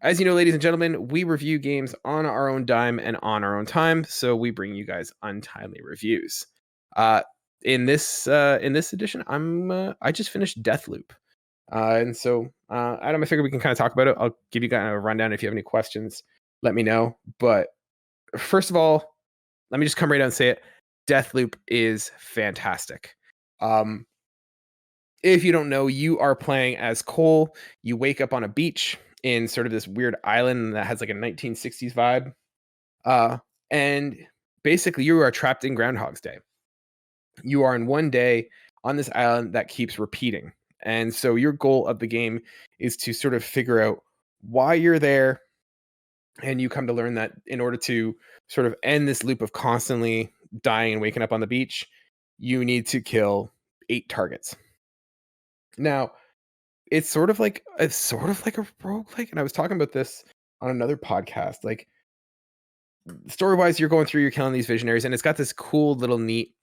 As you know, ladies and gentlemen, we review games on our own dime and on our own time, so we bring you guys untimely reviews. In this edition, I just finished Deathloop, and so Adam, I figure we can kind of talk about it. I'll give you guys a rundown. If you have any questions, let me know. But first of all, let me just come right out and say it: Deathloop is fantastic. If you don't know, you are playing as Cole. You wake up on a beach in sort of this weird island that has like a 1960s vibe. And basically you are trapped in Groundhog's Day. You are in one day on this island that keeps repeating. And so your goal of the game is to sort of figure out why you're there. And you come to learn that in order to sort of end this loop of constantly dying and waking up on the beach, you need to kill 8 targets. Now, it's sort of like a roguelike, and I was talking about this on another podcast. Like, story-wise, you're going through, you're killing these visionaries, and it's got this cool little neat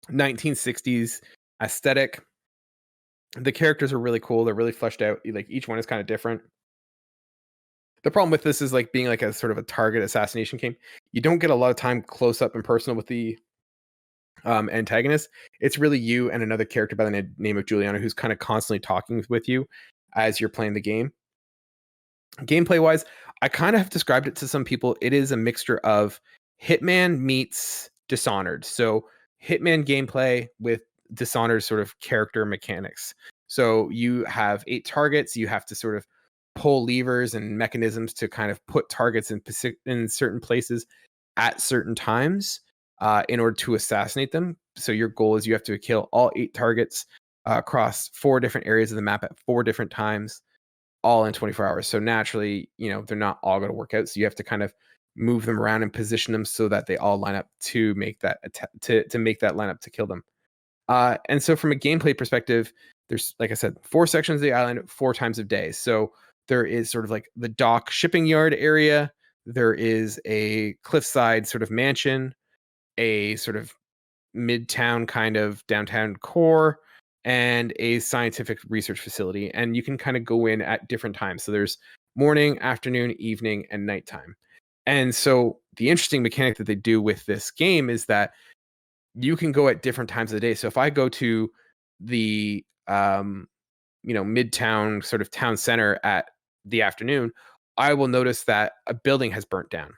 1960s aesthetic. The characters are really cool. They're really fleshed out. Like, each one is kind of different. The problem with this is like being like a sort of a target assassination game. You don't get a lot of time close up and personal with the antagonist. It's really you and another character by the name of Juliana who's kind of constantly talking with you as you're playing the game. Gameplay wise, I kind of have described it to some people. It is a mixture of Hitman meets Dishonored. So Hitman gameplay with Dishonored sort of character mechanics. So you have 8 targets. You have to sort of pull levers and mechanisms to kind of put targets in certain places at certain times in order to assassinate them. So your goal is you have to kill all 8 targets across 4 different areas of the map at 4 different times, all in 24 hours. So naturally, they're not all going to work out. So you have to kind of move them around and position them so that they all line up to make that to make that lineup to kill them. And so from a gameplay perspective, there's, like I said, 4 sections of the island, 4 times of day. So there is sort of like the dock shipping yard area. There is a cliffside sort of mansion, a sort of midtown kind of downtown core, and a scientific research facility. And you can kind of go in at different times. So there's morning, afternoon, evening, and nighttime. And so the interesting mechanic that they do with this game is that you can go at different times of the day. So if I go to the midtown sort of town center at the afternoon, I will notice that a building has burnt down.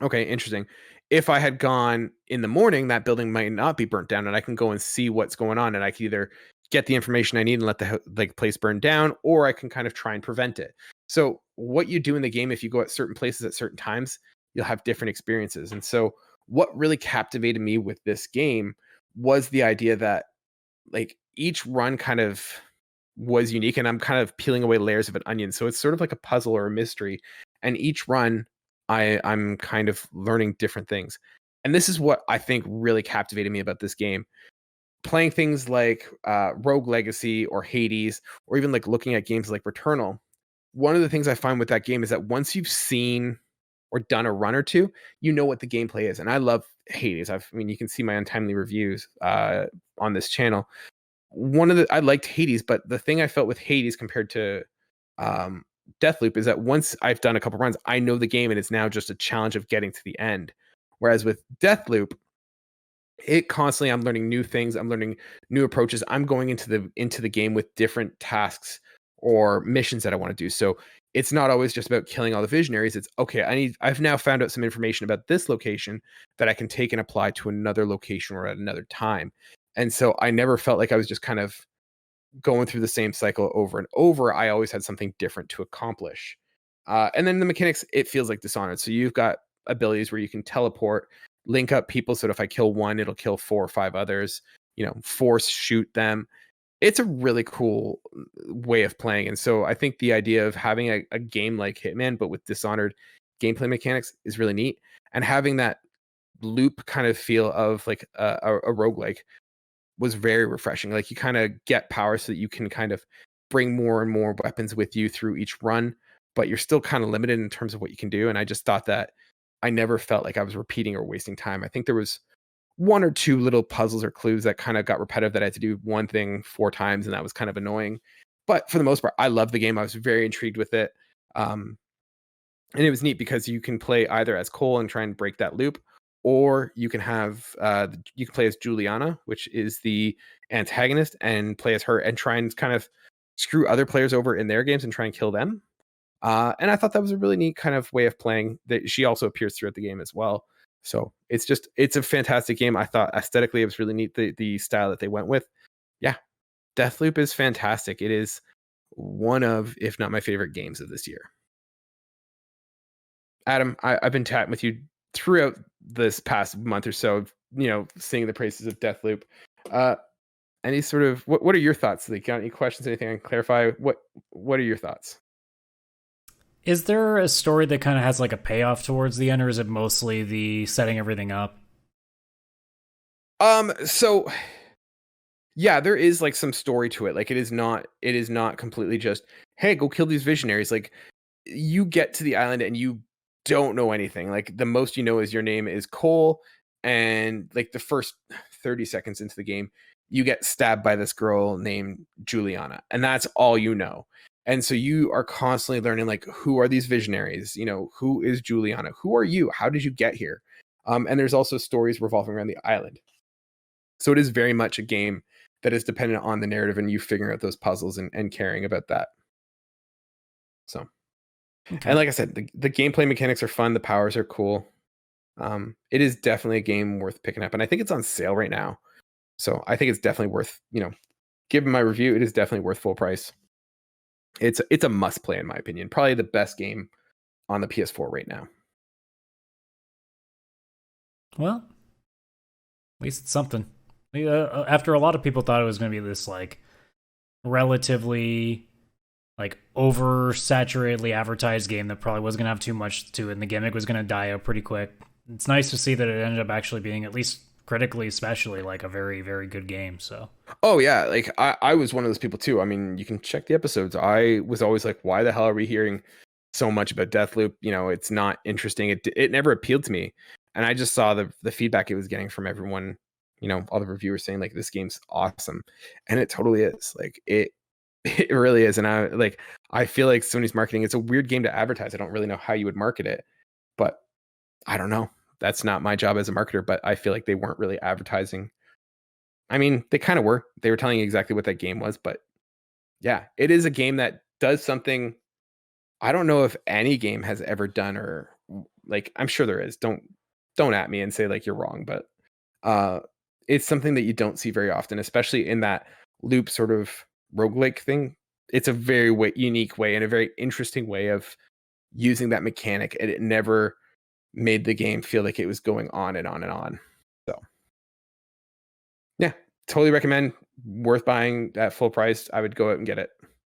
Okay, interesting. If I had gone in the morning, that building might not be burnt down, and I can go and see what's going on, and I can either get the information I need and let the place burn down, or I can kind of try and prevent it. So what you do in the game, if you go at certain places at certain times, you'll have different experiences. And so what really captivated me with this game was the idea that like each run kind of was unique, and I'm kind of peeling away layers of an onion. So it's sort of like a puzzle or a mystery. And each run, I'm kind of learning different things. And this is what I think really captivated me about this game. Playing things like Rogue Legacy or Hades, or even like looking at games like Returnal, one of the things I find with that game is that once you've seen or done a run or two, you know what the gameplay is. And I love Hades. You can see my untimely reviews on this channel. I liked Hades, but the thing I felt with Hades compared to Deathloop is that once I've done a couple runs, I know the game, and it's now just a challenge of getting to the end. Whereas with Deathloop, I'm learning new things. I'm learning new approaches. I'm going into the game with different tasks or missions that I want to do. So it's not always just about killing all the visionaries. It's okay. I've now found out some information about this location that I can take and apply to another location or at another time. And so I never felt like I was just kind of going through the same cycle over and over. I always had something different to accomplish. And then the mechanics, it feels like Dishonored. So you've got abilities where you can teleport, link up people. So if I kill one, it'll kill 4 or 5 others, force shoot them. It's a really cool way of playing. And so I think the idea of having a game like Hitman, but with Dishonored gameplay mechanics is really neat. And having that loop kind of feel of like a roguelike was very refreshing. Like you kind of get power so that you can kind of bring more and more weapons with you through each run, but you're still kind of limited in terms of what you can do. And I just thought that I never felt like I was repeating or wasting time. I think there was 1 or 2 little puzzles or clues that kind of got repetitive that I had to do one thing 4 times, and that was kind of annoying. But for the most part, I love the game. I was very intrigued with it. And it was neat because you can play either as Cole and try and break that loop, or you can have you can play as Juliana, which is the antagonist, and play as her and try and kind of screw other players over in their games and try and kill them. And I thought that was a really neat kind of way of playing. That she also appears throughout the game as well. So it's a fantastic game. I thought aesthetically it was really neat, the style that they went with. Yeah, Deathloop is fantastic. It is one of, if not my favorite games of this year. Adam, I've been chatting with you throughout this past month or so, singing the praises of Deathloop. Any sort of what are your thoughts? Like, got any questions? Anything I can clarify? What are your thoughts? Is there a story that kind of has like a payoff towards the end, or is it mostly the setting everything up? So yeah, there is like some story to it. Like it is not completely just, hey, go kill these visionaries. Like you get to the island and you don't know anything. Like the most you know is your name is Cole, and like the first 30 seconds into the game, you get stabbed by this girl named Juliana, and that's all you know. And so you are constantly learning, like, who are these visionaries? Who is Juliana? Who are you? How did you get here? And there's also stories revolving around the island. So it is very much a game that is dependent on the narrative and you figuring out those puzzles and caring about that. So, Okay. and like I said, the gameplay mechanics are fun. The powers are cool. It is definitely a game worth picking up, and I think it's on sale right now. So I think it's definitely worth, given my review, it is definitely worth full price. It's a must play in my opinion. Probably the best game on the PS4 right now. Well, at least it's something. After a lot of people thought it was going to be this like relatively like oversaturatedly advertised game that probably wasn't going to have too much to it, and the gimmick was going to die out pretty quick. It's nice to see that it ended up actually being, at least critically especially, like a very, very good game. So Oh yeah, like I was one of those people too. I mean, you can check the episodes. I was always like, why the hell are we hearing so much about Deathloop? It's not interesting. It never appealed to me. And I just saw the feedback it was getting from everyone, all the reviewers saying like this game's awesome. And it totally is. Like it really is. And I feel like Sony's marketing, it's a weird game to advertise. I don't really know how you would market it, but I don't know. That's not my job as a marketer, but I feel like they weren't really advertising. I mean, they kind of were. They were telling you exactly what that game was, but yeah, it is a game that does something I don't know if any game has ever done, or like I'm sure there is. Don't at me and say like you're wrong, but uh it's something that you don't see very often, especially in that loop sort of roguelike thing. It's a very unique way and a very interesting way of using that mechanic, and it never made the game feel like it was going on and on and on. So yeah, totally recommend. Worth buying at full price. I would go out and get it.